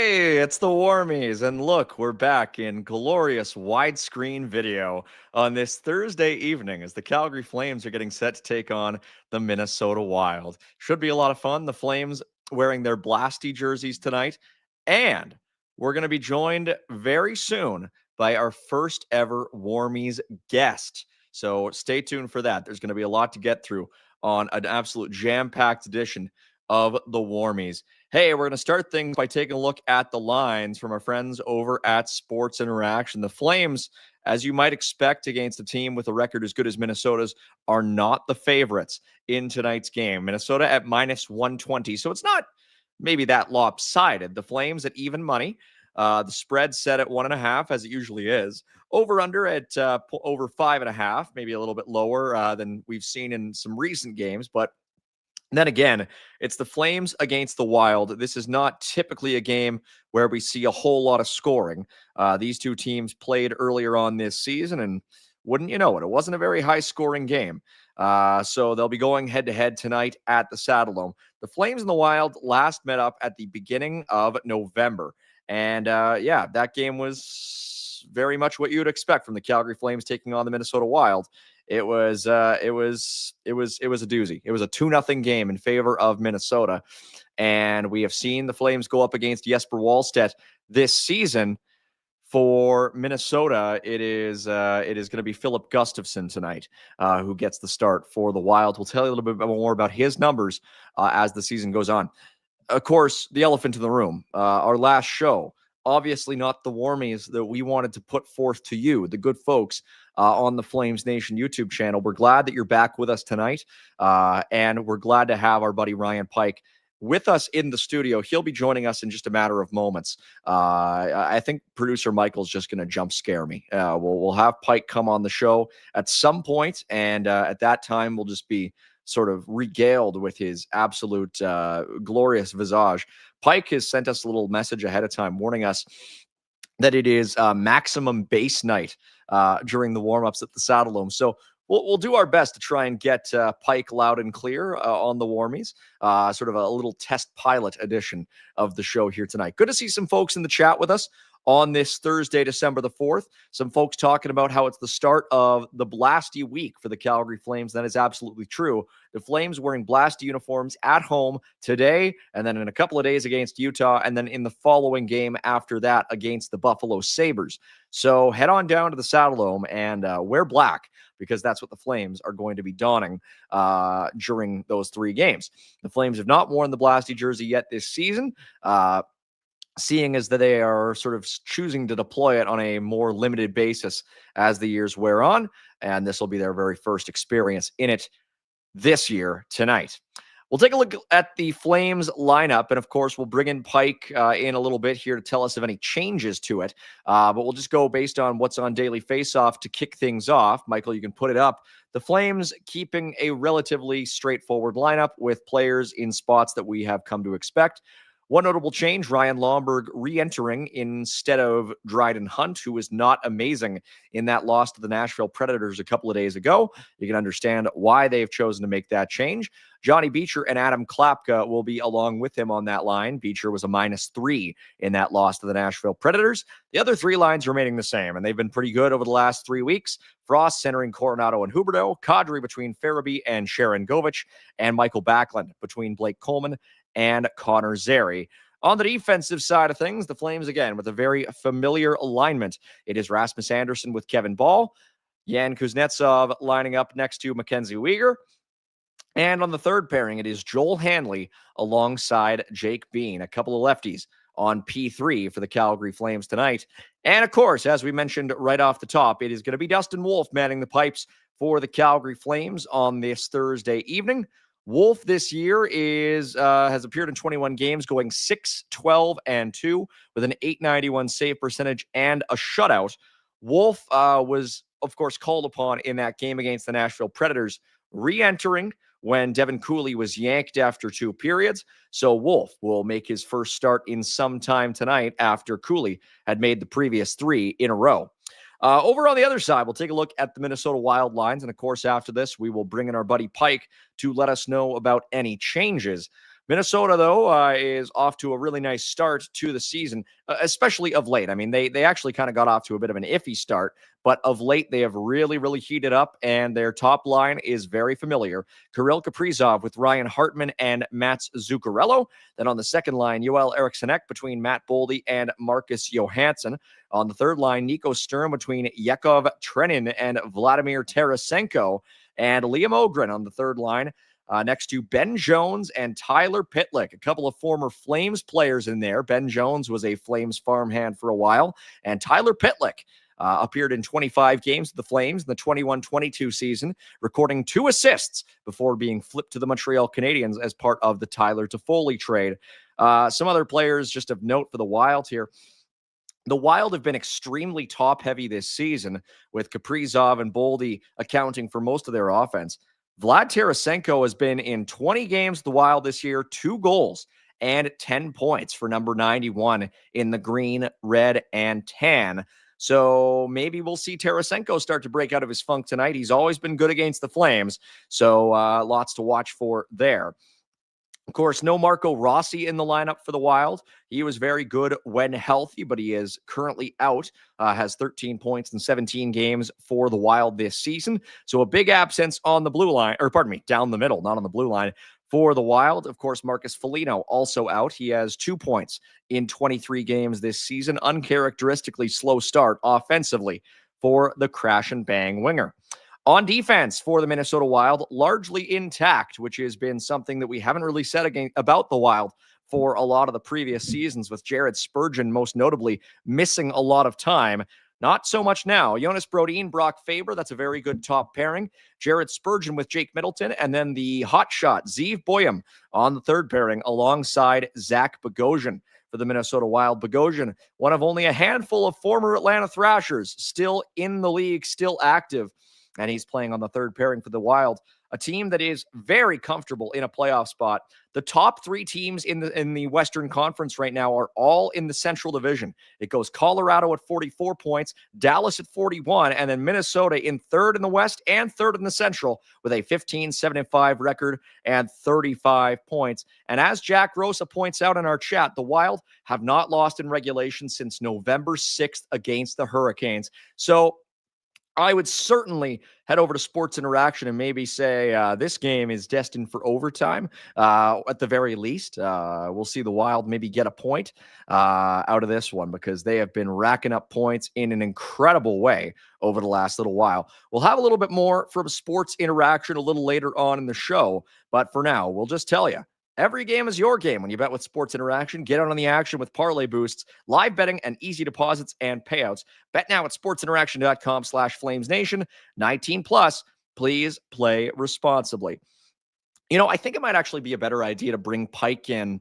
Hey, it's the Warmies, and look, we're back in glorious widescreen video on this Thursday evening as the Calgary Flames are getting set to take on the Minnesota Wild. Should be a lot of fun. The Flames wearing their Blasty jerseys tonight, and we're going to be joined very soon by our first ever Warmies guest. So stay tuned for that. There's going to be a lot to get through on an absolute jam-packed edition of the Warmies. Hey, we're going to start things by taking a look at the lines from our friends over at Sports Interaction. The Flames, as you might expect against a team with a record as good as Minnesota's, are not the favorites in tonight's game. Minnesota at minus 120, so it's not maybe that lopsided. The Flames at even money. The spread set at 1.5, as it usually is. Over under at over 5.5, maybe a little bit lower than we've seen in some recent games, but then again, it's the Flames against the Wild. This is not typically a game where we see a whole lot of scoring. These two teams played earlier on this season, and wouldn't you know it, it wasn't a very high-scoring game. So they'll be going head-to-head tonight at the Saddledome. The Flames and the Wild last met up at the beginning of November. And yeah, that game was very much what you would expect from the Calgary Flames taking on the Minnesota Wild. It was a doozy. It was a 2-0 game in favor of Minnesota. And we have seen the Flames go up against Jesper Wallstedt this season. For Minnesota, it is going to be Philip Gustafsson tonight, who gets the start for the Wild. We'll tell you a little bit more about his numbers as the season goes on. Of course, the elephant in the room, our last show, obviously not the Warmies that we wanted to put forth to you, the good folks on the Flames Nation YouTube channel. We're glad that you're back with us tonight, and we're glad to have our buddy Ryan Pike with us in the studio. He'll be joining us in just a matter of moments. I think producer Michael's just going to jump scare me. We'll have Pike come on the show at some point, and at that time, we'll just be sort of regaled with his absolute glorious visage. Pike has sent us a little message ahead of time warning us that it is maximum base night during the warm-ups at the Saddledome. So we'll do our best to try and get Pike loud and clear on the Warmies, sort of a little test pilot edition of the show here tonight. Good to see some folks in the chat with us on this Thursday, December the 4th. Some folks talking about how it's the start of the Blasty week for the Calgary Flames. That is absolutely true. The Flames wearing Blasty uniforms at home today, and then in a couple of days against Utah, and then in the following game after that against the Buffalo Sabres. So head on down to the Saddledome and wear black, because that's what the Flames are going to be donning during those three games. The Flames have not worn the Blasty jersey yet this season, seeing as that they are sort of choosing to deploy it on a more limited basis as the years wear on, and this will be their very first experience in it this year tonight. We'll take a look at the Flames lineup, and of course, we'll bring in Pike in a little bit here to tell us of any changes to it, but we'll just go based on what's on Daily Faceoff to kick things off. Michael, you can put it up. The Flames keeping a relatively straightforward lineup with players in spots that we have come to expect. One notable change, Ryan Lomberg re-entering instead of Dryden Hunt, who was not amazing in that loss to the Nashville Predators a couple of days ago. You can understand why they've chosen to make that change. Johnny Beecher and Adam Klapka will be along with him on that line. Beecher was a -3 in that loss to the Nashville Predators. The other three lines remaining the same, and they've been pretty good over the last 3 weeks. Frost centering Coronado and Huberdeau, Kadri between Farabee and Sharon Govich, and Michael Backlund between Blake Coleman and Connor Zary. On the defensive side of things, the Flames, again, with a very familiar alignment. It is Rasmus Andersson with Kevin Ball, Yan Kuznetsov lining up next to Mackenzie Weegar. And on the third pairing, it is Joel Hanley alongside Jake Bean, a couple of lefties on P3 for the Calgary Flames tonight. And of course, as we mentioned right off the top, it is going to be Dustin Wolf manning the pipes for the Calgary Flames on this Thursday evening. Wolf this year has appeared in 21 games, going 6-12-2 with an .891 save percentage and a shutout. Wolf was, of course, called upon in that game against the Nashville Predators, re-entering when Devin Cooley was yanked after 2 periods. So Wolf will make his first start in some time tonight after Cooley had made the previous 3 in a row. Over on the other side, we'll take a look at the Minnesota Wild lines. And of course, after this, we will bring in our buddy Pike to let us know about any changes. Minnesota, though, is off to a really nice start to the season, especially of late. I mean, they actually kind of got off to a bit of an iffy start, but of late they have really, really heated up, and their top line is very familiar. Kirill Kaprizov with Ryan Hartman and Mats Zuccarello. Then on the second line, Joel Erikssonek between Matt Boldy and Marcus Johansson. On the third line, Nico Sturm between Yakov Trenin and Vladimir Tarasenko. And Liam Ogren on the third line, next to Ben Jones and Tyler Pitlick, a couple of former Flames players in there. Ben Jones was a Flames farmhand for a while, and Tyler Pitlick appeared in 25 games with the Flames in the 21-22 season, recording 2 assists before being flipped to the Montreal Canadiens as part of the Tyler Toffoli trade. Some other players just of note for the Wild here. The Wild have been extremely top-heavy this season, with Kaprizov and Boldy accounting for most of their offense. Vlad Tarasenko has been in 20 games with the Wild this year, 2 goals and 10 points for number 91 in the green, red, and tan. So maybe we'll see Tarasenko start to break out of his funk tonight. He's always been good against the Flames, so lots to watch for there. Of course, no Marco Rossi in the lineup for the Wild. He was very good when healthy, but he is currently out, has 13 points in 17 games for the Wild this season. So a big absence on the blue line, or pardon me, down the middle, not on the blue line for the Wild. Of course, Marcus Foligno also out. He has 2 points in 23 games this season. Uncharacteristically slow start offensively for the crash and bang winger. On defense for the Minnesota Wild, largely intact, which has been something that we haven't really said about the Wild for a lot of the previous seasons, with Jared Spurgeon most notably missing a lot of time. Not so much now. Jonas Brodin, Brock Faber, that's a very good top pairing. Jared Spurgeon with Jake Middleton, and then the hotshot Zeev Boyum on the third pairing alongside Zach Bogosian for the Minnesota Wild. Bogosian, one of only a handful of former Atlanta Thrashers still in the league, still active. And he's playing on the third pairing for the Wild, a team that is very comfortable in a playoff spot. The top 3 teams in the Western Conference right now are all in the Central Division. It goes Colorado at 44 points, Dallas at 41, and then Minnesota in third in the West and third in the Central with a 15-7-5 record and 35 points. And as Jack Rosa points out in our chat, the Wild have not lost in regulation since November 6th against the Hurricanes. So I would certainly head over to Sports Interaction and maybe say this game is destined for overtime at the very least. We'll see the Wild maybe get a point out of this one, because they have been racking up points in an incredible way over the last little while. We'll have a little bit more from Sports Interaction a little later on in the show, but for now, we'll just tell you, every game is your game when you bet with Sports Interaction. Get out on the action with parlay boosts, live betting, and easy deposits and payouts. Bet now at sportsinteraction.com/FlamesNation. 19 plus. Please play responsibly. You know, I think it might actually be a better idea to bring Pike in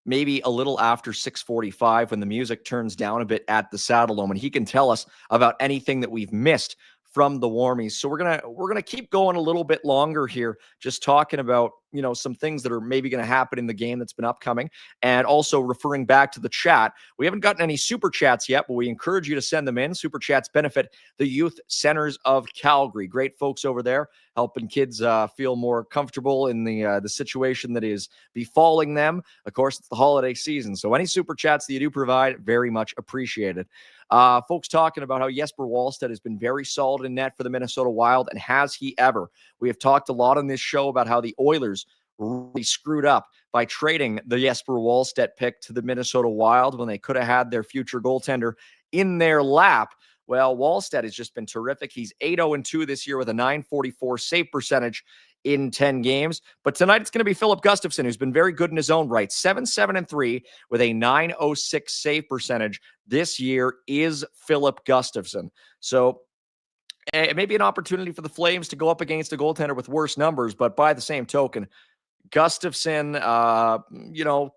maybe a little after 6:45 when the music turns down a bit at the Saddledome, and he can tell us about anything that we've missed from the Warmies. So we're gonna keep going a little bit longer here, just talking about, you know, some things that are maybe going to happen in the game that's been upcoming, and also referring back to the chat. We haven't gotten any super chats yet, but we encourage you to send them in. Super chats benefit the Youth Centers of Calgary. Great folks over there helping kids feel more comfortable in the situation that is befalling them. Of course, it's the holiday season, so any super chats that you do provide, very much appreciated. Folks talking about how Jesper Wallstedt has been very solid in net for the Minnesota Wild, and has he ever? We have talked a lot on this show about how the Oilers really screwed up by trading the Jesper Wallstedt pick to the Minnesota Wild when they could have had their future goaltender in their lap. Well, Wallstedt has just been terrific. He's 8-0-2 this year with a .944 save percentage in 10 games. But tonight it's going to be Filip Gustavsson, who's been very good in his own right. 7-7-3 with a .906 save percentage this year is Filip Gustavsson. So it may be an opportunity for the Flames to go up against a goaltender with worse numbers, but by the same token, Gustafsson,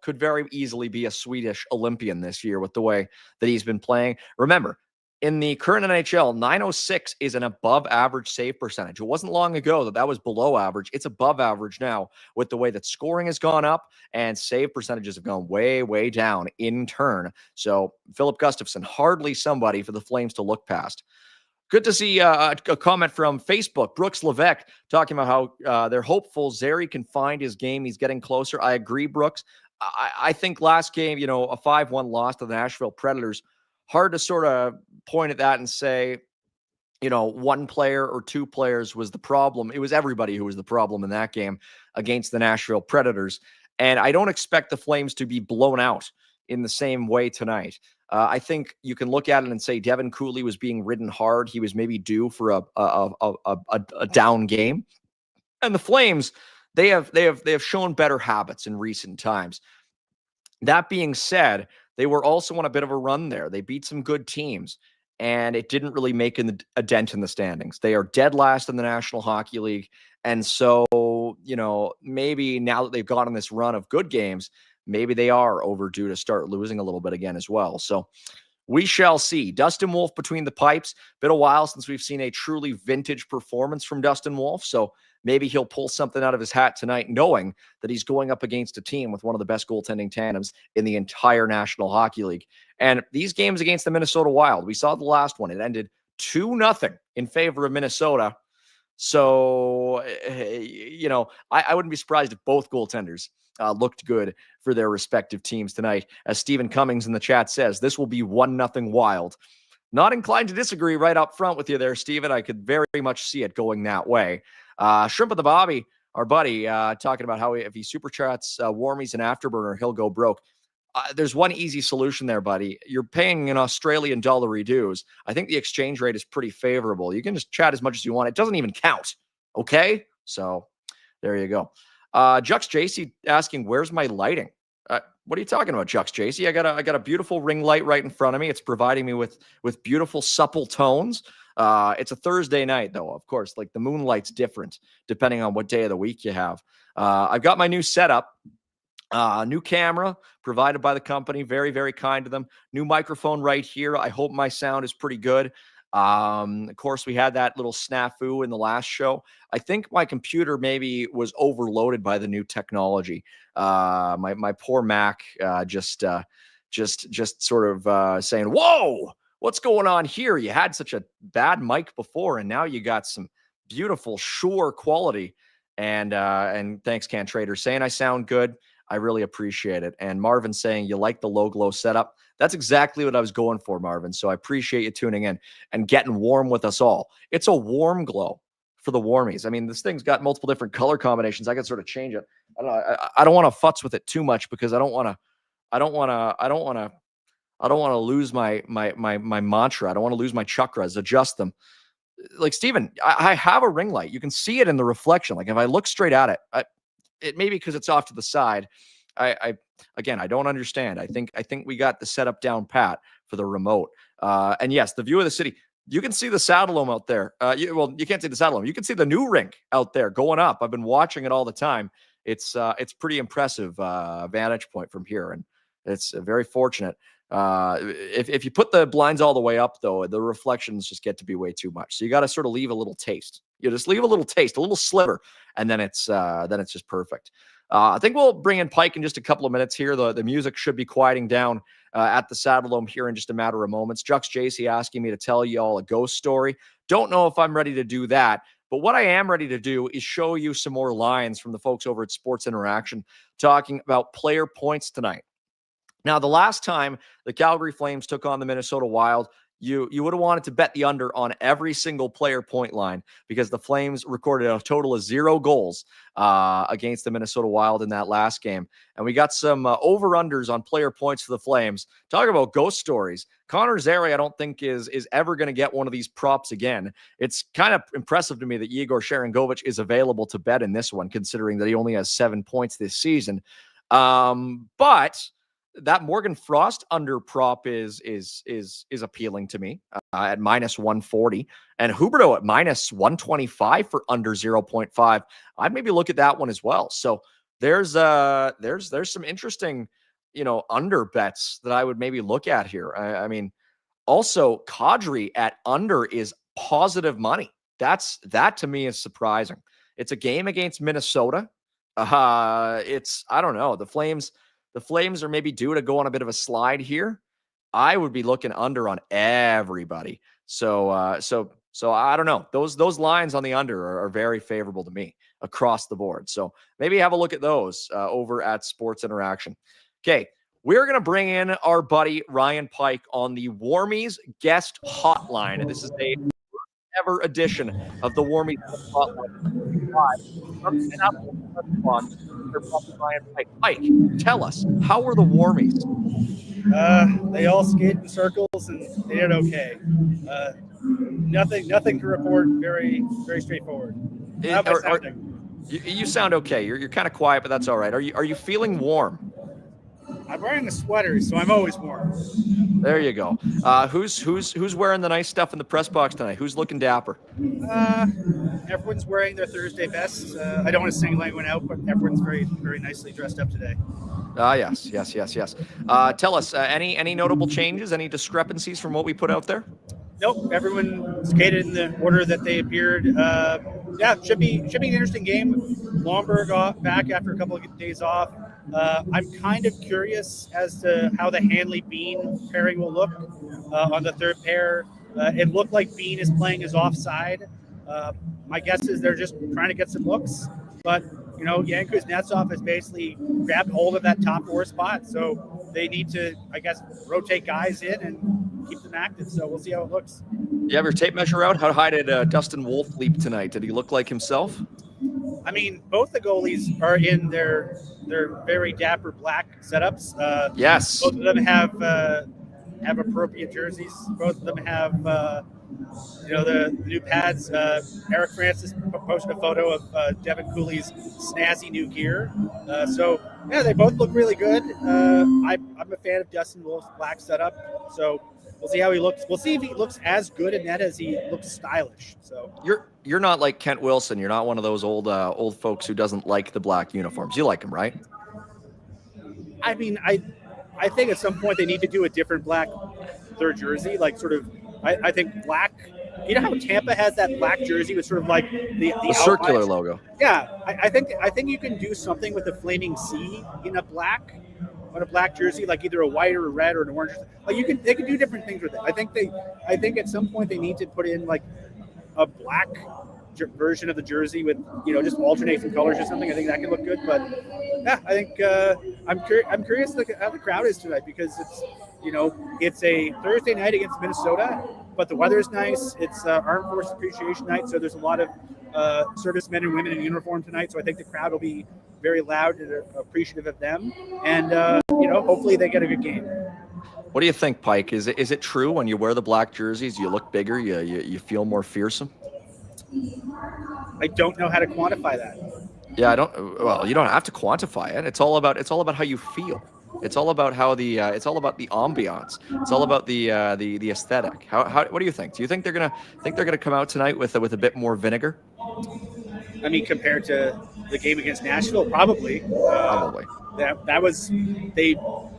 could very easily be a Swedish Olympian this year with the way that he's been playing. Remember, in the current NHL, .906 is an above-average save percentage. It wasn't long ago that was below average. It's above average now with the way that scoring has gone up and save percentages have gone way, way down in turn. So Filip Gustavsson, hardly somebody for the Flames to look past. Good to see a comment from Facebook. Brooks Levesque talking about how they're hopeful Zary can find his game. He's getting closer. I agree, Brooks. I think last game, a 5-1 loss to the Nashville Predators, hard to sort of point at that and say, one player or two players was the problem. It was everybody who was the problem in that game against the Nashville Predators. And I don't expect the Flames to be blown out in the same way tonight. I think you can look at it and say Devin Cooley was being ridden hard. He was maybe due for a down game. And the Flames, they have shown better habits in recent times. That being said, they were also on a bit of a run there. They beat some good teams, and it didn't really make a dent in the standings. They are dead last in the National Hockey League. And so, maybe now that they've gone on this run of good games, maybe they are overdue to start losing a little bit again as well. So we shall see. Dustin Wolf between the pipes. Been a while since we've seen a truly vintage performance from Dustin Wolf. So maybe he'll pull something out of his hat tonight, knowing that he's going up against a team with one of the best goaltending tandems in the entire National Hockey League. And these games against the Minnesota Wild, we saw the last one. It ended 2-0 in favor of Minnesota. So, I wouldn't be surprised if both goaltenders looked good for their respective teams tonight. As Stephen Cummings in the chat says, this will be 1-0 Wild. Not inclined to disagree right up front with you there, Stephen. I could very much see it going that way. Shrimp of the Bobby, our buddy, talking about how if he super chats Warmies and Afterburner, he'll go broke. There's one easy solution there, buddy. You're paying an Australian dollar dues. I think the exchange rate is pretty favorable. You can just chat as much as you want. It doesn't even count. Okay? So there you go. Jux JC asking, where's my lighting? What are you talking about, Jux JC? I got a beautiful ring light right in front of me. It's providing me with beautiful supple tones. It's a Thursday night, though, of course. Like the moonlight's different depending on what day of the week you have. I've got my new setup. New camera provided by the company. Very, very kind to them. New microphone right here. I hope my sound is pretty good. Of course, we had that little snafu in the last show. I think my computer maybe was overloaded by the new technology. My poor Mac just sort of saying, "Whoa, what's going on here? You had such a bad mic before, and now you got some beautiful Shure quality." And thanks, Can Trader, saying I sound good. I really appreciate it. And Marvin saying you like the low glow setup. That's exactly what I was going for, Marvin. So I appreciate you tuning in and getting warm with us all. It's a warm glow for the Warmies. I mean, this thing's got multiple different color combinations. I can sort of change it. I don't want to futz with it too much because I don't want to lose my mantra. I don't want to lose my chakras, adjust them. Like Steven, I have a ring light. You can see it in the reflection. Like if I look straight at it, it may be because it's off to the side. I don't understand. I think we got the setup down pat for the remote. And yes, the view of the city. You can see the Saddledome out there. You can't see the Saddledome. You can see the new rink out there going up. I've been watching it all the time. It's pretty impressive vantage point from here, and it's very fortunate. If you put the blinds all the way up, though, the reflections just get to be way too much. So you got to sort of leave a little taste. You just leave a little taste, a little sliver, and then it's just perfect. I think we'll bring in Pike in just a couple of minutes here. The music should be quieting down at the Saddledome here in just a matter of moments. Jux JC asking me to tell you all a ghost story. Don't know if I'm ready to do that, but what I am ready to do is show you some more lines from the folks over at Sports Interaction talking about player points tonight. Now, the last time the Calgary Flames took on the Minnesota Wild, you would have wanted to bet the under on every single player point line because the Flames recorded a total of 0 goals against the Minnesota Wild in that last game. And we got some over-unders on player points for the Flames. Talk about ghost stories. Connor Zary, I don't think is ever going to get one of these props again. It's kind of impressive to me that Igor Sharangovich is available to bet in this one, considering that he only has 7 points this season. But that Morgan Frost under prop is appealing to me at -140, and Huberto at -125 for under 0.5. I'd maybe look at that one as well. So there's some interesting, under bets that I would maybe look at here. I mean, also Kadri at under is positive money. That to me is surprising. It's a game against Minnesota. I don't know. The Flames are maybe due to go on a bit of a slide here. I would be looking under on everybody. So So I don't know. Those lines on the under are very favorable to me across the board. So maybe have a look at those over at Sports Interaction. Okay, we're going to bring in our buddy Ryan Pike on the Warmies guest hotline. This is a ever edition of the Warmies guest hotline. From the Minneapolis press box, their buddy Ryan Pike. Pike, tell us, how were the Warmies? They all skated in circles and they did okay. Nothing to report. Very, very straightforward. How am I sounding? You sound okay. You're kind of quiet, but that's all right. Are you feeling warm? I'm wearing a sweater, so I'm always warm. There you go. Who's wearing the nice stuff in the press box tonight? Who's looking dapper? Everyone's wearing their Thursday vests. I don't want to single anyone out, but everyone's very, very nicely dressed up today. Yes. Tell us, any notable changes, any discrepancies from what we put out there? Nope, everyone skated in the order that they appeared. Should be an interesting game. Lomberg back after a couple of days off. I'm kind of curious as to how the Hanley-Bean pairing will look on the third pair. It looked like Bean is playing his offside. My guess is they're just trying to get some looks. But, Jan Kuznetsov has basically grabbed hold of that top four spot. So they need to, I guess, rotate guys in and keep them active. So we'll see how it looks. You have your tape measure out? How high did Dustin Wolf leap tonight? Did he look like himself? I mean, both the goalies are in their very dapper black setups. Yes. Both of them have appropriate jerseys. Both of them have the new pads. Eric Francis posted a photo of Devin Cooley's snazzy new gear. They both look really good. I'm a fan of Dustin Wolf's black setup. So we'll see how he looks. We'll see if he looks as good in that as he looks stylish. So you're not like Kent Wilson. You're not one of those old folks who doesn't like the black uniforms. You like them, right? I mean, I think at some point they need to do a different black third jersey, like sort of. I think black. You know how Tampa has that black jersey with sort of like the circular logo. Yeah, I think you can do something with a flaming C in a black jersey, like either a white or a red or an orange. Like they can do different things with it. I think at some point they need to put in like a black version of the jersey with just alternating colors or something. I think that can look good. But yeah, I think I'm curious how the crowd is tonight because it's a Thursday night against Minnesota, but the weather's nice. It's Armed Forces Appreciation Night, so there's a lot of servicemen and women in uniform tonight. So I think the crowd will be very loud and appreciative of them, and hopefully they get a good game. What do you think, Pike? Is it true when you wear the black jerseys, you look bigger, you feel more fearsome? I don't know how to quantify that. Yeah, you don't have to quantify it. It's all about how you feel. It's all about the ambiance. It's all about the aesthetic. What do you think? Do you think they're gonna come out tonight with a bit more vinegar? I mean, compared to the game against Nashville, probably. Probably. They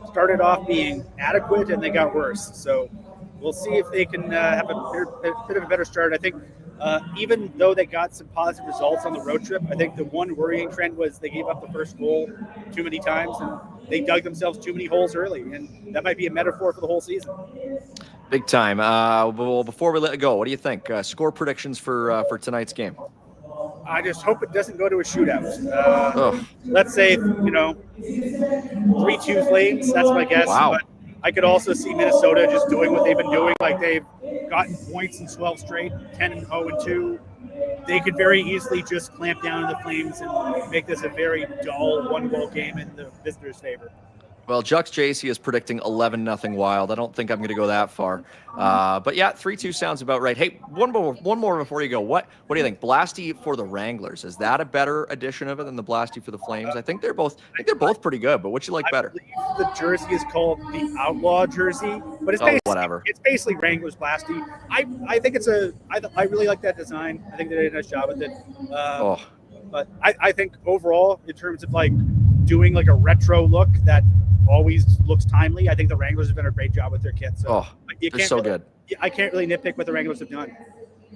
started off being adequate and they got worse. So we'll see if they can have a bit of a better start. I think even though they got some positive results on the road trip, I think the one worrying trend was they gave up the first goal too many times and they dug themselves too many holes early. And that might be a metaphor for the whole season. Big time. Well, before we let it go, what do you think? Score predictions for tonight's game? I just hope it doesn't go to a shootout. Let's say, 3-2 Flames. That's my guess. Wow. But I could also see Minnesota just doing what they've been doing. Like they've gotten points in 12 straight, 10-0-2. They could very easily just clamp down on the Flames and make this a very dull one-goal game in the visitors' favor. Well, Jux JC is predicting 11-0 Wild. I don't think I'm going to go that far. But yeah, 3-2 sounds about right. Hey, one more before you go. What do you think? Blasty for the Wranglers, is that a better edition of it than the Blasty for the Flames? I think they're both pretty good, but what you like better? I believe the jersey is called the Outlaw jersey, but it's whatever. It's basically Wranglers Blasty. I think I really like that design. I think they did a nice job with it. But I think overall, in terms of like doing like a retro look that always looks timely, I think the Wranglers have done a great job with their kit. So they're so good. I can't really nitpick what the Wranglers have done.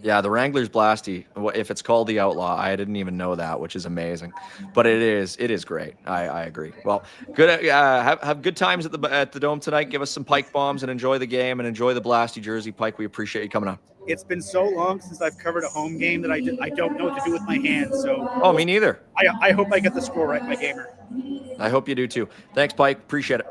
Yeah, the Wranglers Blasty, if it's called the Outlaw, I didn't even know that, which is amazing. But it is great. I agree. Well, good. Have good times at the Dome tonight. Give us some Pike bombs and enjoy the game and enjoy the Blasty jersey. Pike, we appreciate you coming on. It's been so long since I've covered a home game that I don't know what to do with my hands. So Oh, me neither. I hope I get the score right, my gamer. I hope you do too. Thanks, Pike. Appreciate it.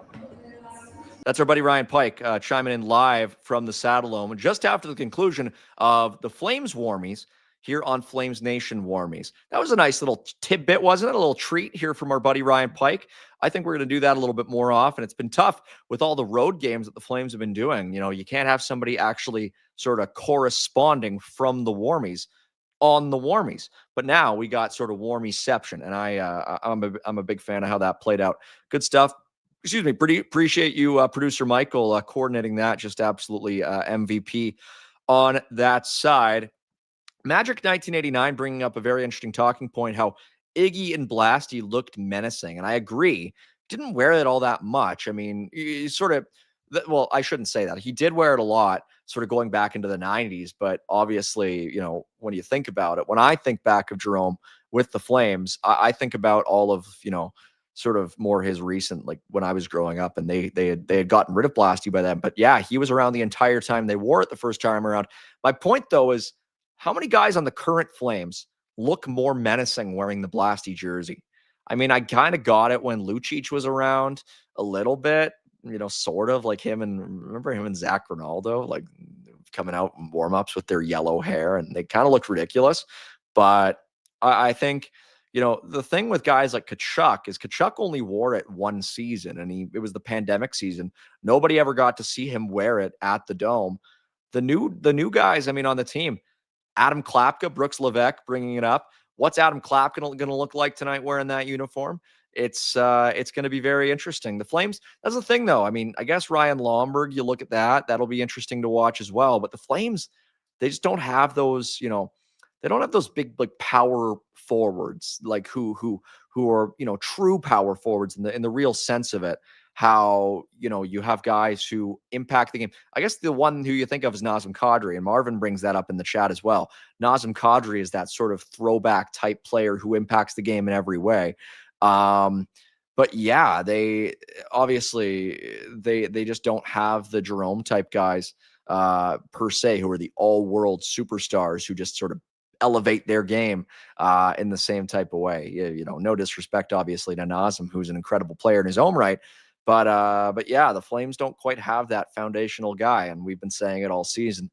That's our buddy Ryan Pike chiming in live from the Saddledome just after the conclusion of the Flames Warmies here on Flames Nation Warmies. That was a nice little tidbit, wasn't it? A little treat here from our buddy Ryan Pike. I think we're going to do that a little bit more often. It's been tough with all the road games that the Flames have been doing. You know, you can't have somebody actually sort of corresponding from the Warmies on the Warmies. But now we got sort of Warmieception, and I'm a big fan of how that played out. Good stuff. Excuse me. Pretty appreciate you, producer Michael, coordinating that. Just absolutely MVP on that side. Magic 1989 bringing up a very interesting talking point, how Iggy and Blasty looked menacing. And I agree. Didn't wear it all that much. I mean, he sort of, well, I shouldn't say that. He did wear it a lot, sort of going back into the 90s. But obviously, you know, when you think about it, when I think back of Jerome with the Flames, I think about all of, you know, sort of more his recent, like when I was growing up, and they had gotten rid of Blasty by then. But yeah, he was around the entire time they wore it the first time around. My point though is, how many guys on the current Flames look more menacing wearing the Blasty jersey? I mean, I kind of got it when Lucic was around a little bit, you know, sort of like him, and remember him and Zach Ronaldo, like coming out in warm-ups with their yellow hair, and they kind of looked ridiculous. But I think, you know, the thing with guys like Tkachuk is Tkachuk only wore it one season, and it was the pandemic season. Nobody ever got to see him wear it at the Dome. The new guys, I mean, on the team, Adam Klapka, Brooks Levesque bringing it up. What's Adam Klapka going to look like tonight wearing that uniform? It's going to be very interesting. The Flames, that's the thing though. I mean, I guess Ryan Lomberg, you look at that, that'll be interesting to watch as well. But the Flames, they just don't have those, you know, they don't have those big like power forwards, like who are, you know, true power forwards in the real sense of it. How, you know, you have guys who impact the game. I guess the one who you think of is Nazem Kadri, and Marvin brings that up in the chat as well. Nazem Kadri is that sort of throwback type player who impacts the game in every way. But yeah, they obviously they just don't have the Jerome type guys per se, who are the all world superstars who just sort of elevate their game in the same type of way. You know, no disrespect obviously to Nazem, who's an incredible player in his own right. But yeah, the Flames don't quite have that foundational guy, and we've been saying it all season.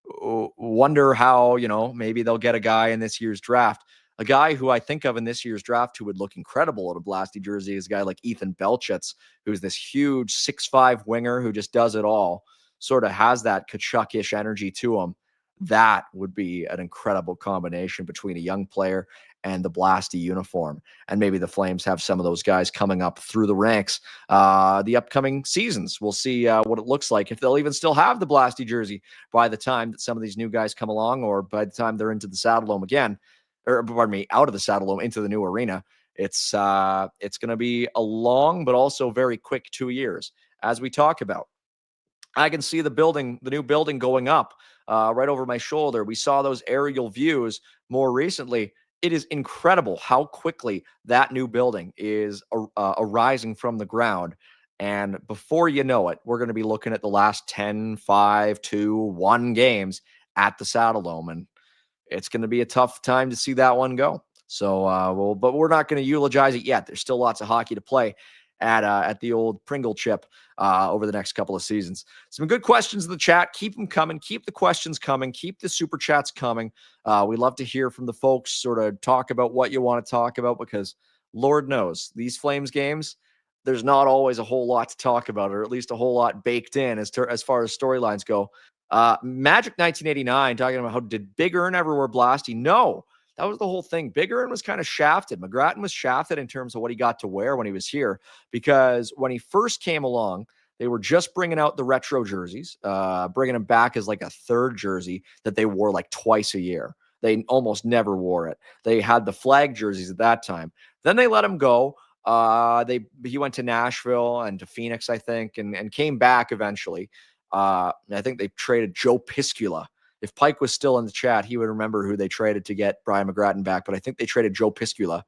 Wonder how, you know, maybe they'll get a guy in this year's draft. A guy who I think of in this year's draft who would look incredible at a Blasty jersey is a guy like Ethan Belchitz, who's this huge 6'5" winger who just does it all, sort of has that Tkachuk-ish energy to him. That would be an incredible combination between a young player and the Blasty uniform. And maybe the Flames have some of those guys coming up through the ranks the upcoming seasons. We'll see what it looks like, if they'll even still have the Blasty jersey by the time that some of these new guys come along, or by the time they're into the Saddledome again, or pardon me, out of the Saddledome into the new arena. It's going to be a long but also very quick 2 years, as we talk about. I can see the new building going up right over my shoulder. We saw those aerial views more recently. It is incredible how quickly that new building is arising from the ground. And before you know it, we're going to be looking at the last 10, 5, 2, 1 games at the Saddledome. And it's going to be a tough time to see that one go. So, but we're not going to eulogize it yet. There's still lots of hockey to play at the old Pringle chip over the next couple of seasons. Some good questions in the chat. Keep them coming. Keep the questions coming. Keep the super chats coming. We love to hear from the folks, sort of talk about what you want to talk about, because Lord knows these Flames games, there's not always a whole lot to talk about, or at least a whole lot baked in as far as storylines go. Magic 1989 talking about how did Big Earn ever wear Blasty? No, that was the whole thing. Big Earn was kind of shafted. McGrattan was shafted in terms of what he got to wear when he was here, because when he first came along, they were just bringing out the retro jerseys, bringing them back as like a third jersey that they wore like twice a year. They almost never wore it. They had the flag jerseys at that time. Then they let him go. He went to Nashville and to Phoenix, I think, and came back eventually. I think they traded Joe Piscula If Pike was still in the chat, he would remember who they traded to get Brian McGrattan back, but I think they traded Joe Piscula.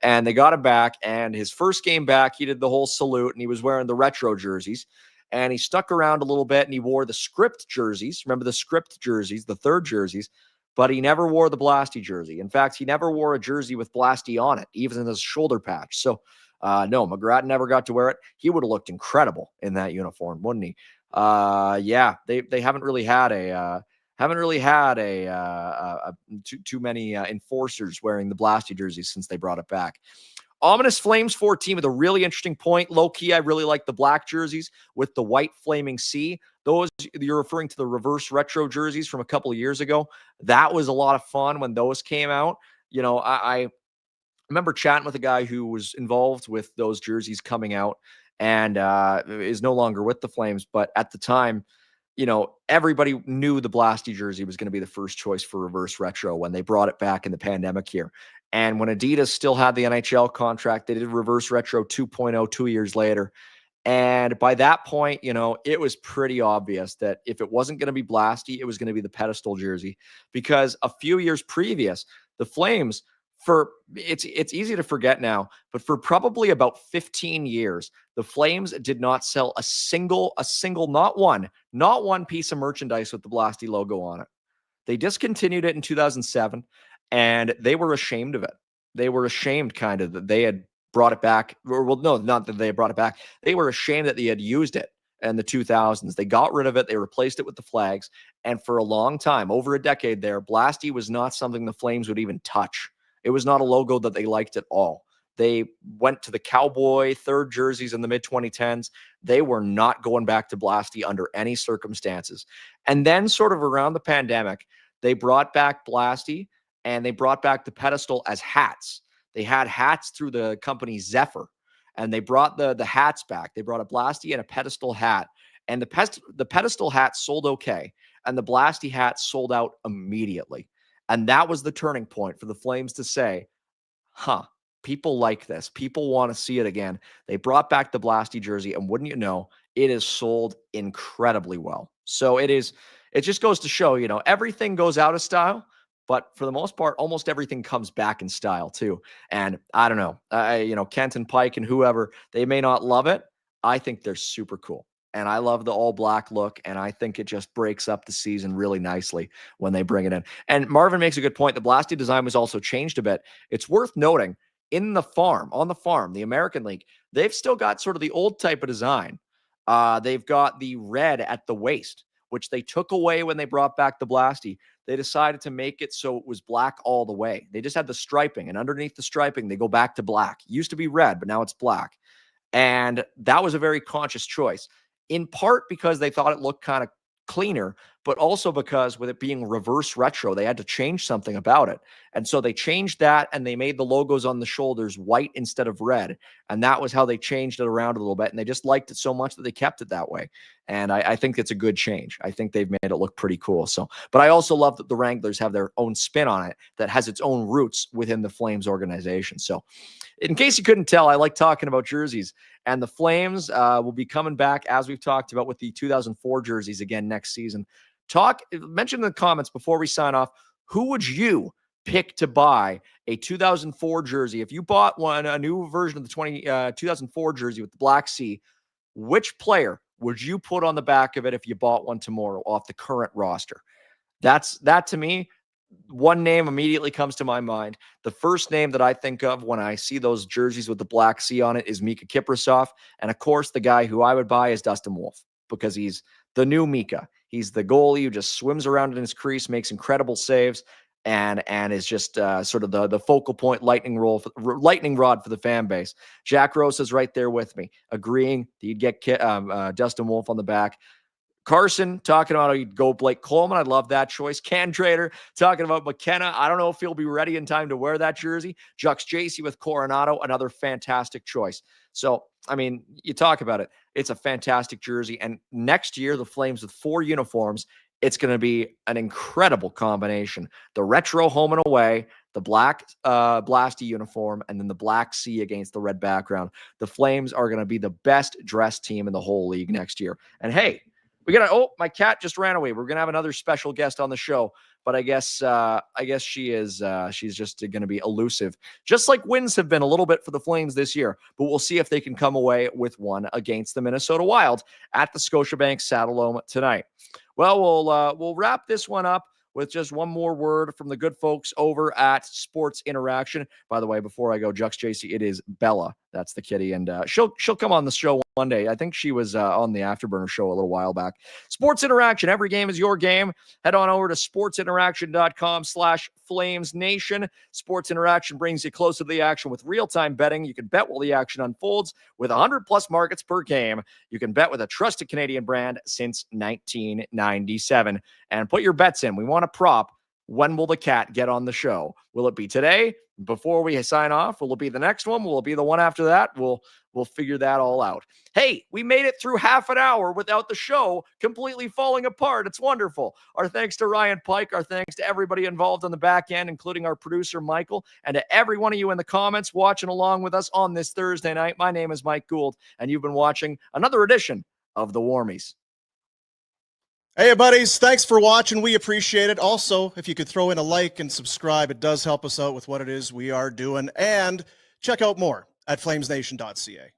And they got him back, and his first game back, he did the whole salute, and he was wearing the retro jerseys. And he stuck around a little bit, and he wore the script jerseys. Remember the script jerseys, the third jerseys, but he never wore the Blasty jersey. In fact, he never wore a jersey with Blasty on it, even in his shoulder patch. So, no, McGrattan never got to wear it. He would have looked incredible in that uniform, wouldn't he? Yeah, they haven't really had too many enforcers wearing the Blasty jerseys since they brought it back. Ominous Flames 14 with a really interesting point. Low key, I really like the black jerseys with the white flaming C. Those, you're referring to the reverse retro jerseys from a couple of years ago. That was a lot of fun when those came out. You know, I remember chatting with a guy who was involved with those jerseys coming out and is no longer with the Flames. But at the time, you know, everybody knew the Blasty jersey was going to be the first choice for reverse retro when they brought it back in the pandemic here. And when Adidas still had the NHL contract, they did reverse retro 2.0 2 years later. And by that point, you know, it was pretty obvious that if it wasn't going to be Blasty, it was going to be the pedestal jersey, because a few years previous, the Flames, for it's easy to forget now, but for probably about 15 years, the Flames did not sell a single, not one piece of merchandise with the Blasty logo on it. They discontinued it in 2007, and they were ashamed of it. They were ashamed kind of that they had brought it back. Or, well, no, not that they brought it back. They were ashamed that they had used it in the 2000s. They got rid of it. They replaced it with the flags. And for a long time, over a decade there, Blasty was not something the Flames would even touch. It was not a logo that they liked at all. They went to the Cowboy third jerseys in the mid-2010s. They were not going back to Blasty under any circumstances. And then sort of around the pandemic, they brought back Blasty, and they brought back the pedestal as hats. They had hats through the company Zephyr, and they brought the hats back. They brought a Blasty and a pedestal hat, and the pedestal hat sold okay, and the Blasty hat sold out immediately. And that was the turning point for the Flames to say, people like this. People want to see it again. They brought back the Blasty jersey, and wouldn't you know, it is sold incredibly well. So it just goes to show, you know, everything goes out of style, but for the most part, almost everything comes back in style too. And I don't know, you know, Kent and Pike and whoever, they may not love it. I think they're super cool. And I love the all black look, and I think it just breaks up the season really nicely when they bring it in. And Marvin makes a good point. The Blasty design was also changed a bit. It's worth noting, on the farm, the American League, they've still got sort of the old type of design. They've got the red at the waist, which they took away when they brought back the Blasty. They decided to make it so it was black all the way. They just had the striping, and underneath the striping, they go back to black. It used to be red, but now it's black. And that was a very conscious choice, in part because they thought it looked kind of cleaner, but also because with it being reverse retro, they had to change something about it. And so they changed that, and they made the logos on the shoulders white instead of red. And that was how they changed it around a little bit. And they just liked it so much that they kept it that way. And I think it's a good change. I think they've made it look pretty cool. So, but I also love that the Wranglers have their own spin on it that has its own roots within the Flames organization. So in case you couldn't tell, I like talking about jerseys, and the Flames will be coming back, as we've talked about, with the 2004 jerseys again next season. Mention in the comments before we sign off, who would you pick to buy a 2004 jersey? If you bought a new version of the 2004 jersey with the black C, which player would you put on the back of it if you bought one tomorrow off the current roster? That to me, one name immediately comes to my mind. The first name that I think of when I see those jerseys with the black C on it is Mika Kiprasov. And of course, the guy who I would buy is Dustin Wolf, because he's the new Mika. He's the goalie who just swims around in his crease, makes incredible saves, and is just sort of the focal point, lightning rod for the fan base. Jack Rose is right there with me, agreeing that you'd get Dustin Wolf on the back. Carson talking about how you'd go Blake Coleman. I love that choice. Can Trader talking about McKenna. I don't know if he'll be ready in time to wear that jersey. Jux JC with Coronado, another fantastic choice. So, I mean, you talk about it. It's a fantastic jersey. And next year, the Flames with 4 uniforms, it's going to be an incredible combination. The retro home and away, the black Blasty uniform, and then the black C against the red background. The Flames are going to be the best dressed team in the whole league next year. And hey, We got oh, my cat just ran away. We're gonna have another special guest on the show, but I guess she is she's just gonna be elusive, just like wins have been a little bit for the Flames this year. But we'll see if they can come away with one against the Minnesota Wild at the Scotiabank Saddledome tonight. Well, we'll wrap this one up with just one more word from the good folks over at Sports Interaction. By the way, before I go, Jux JC, it is Bella. That's the kitty, and she'll come on the show one day. I think she was on the Afterburner show a little while back. Sports Interaction. Every game is your game. Head on over to sportsinteraction.com/FlamesNation. Sports Interaction brings you closer to the action with real-time betting. You can bet while the action unfolds with 100-plus markets per game. You can bet with a trusted Canadian brand since 1997. And put your bets in. We want a prop. When will the cat get on the show? Will it be today before we sign off? Will it be the next one? Will it be the one after that? We'll figure that all out. Hey, we made it through half an hour without the show completely falling apart. It's wonderful. Our thanks to Ryan Pike. Our thanks to everybody involved on the back end, including our producer, Michael, and to every one of you in the comments watching along with us on this Thursday night. My name is Mike Gould, and you've been watching another edition of the Warmies. Hey, buddies. Thanks for watching. We appreciate it. Also, if you could throw in a like and subscribe, it does help us out with what it is we are doing. And check out more at flamesnation.ca.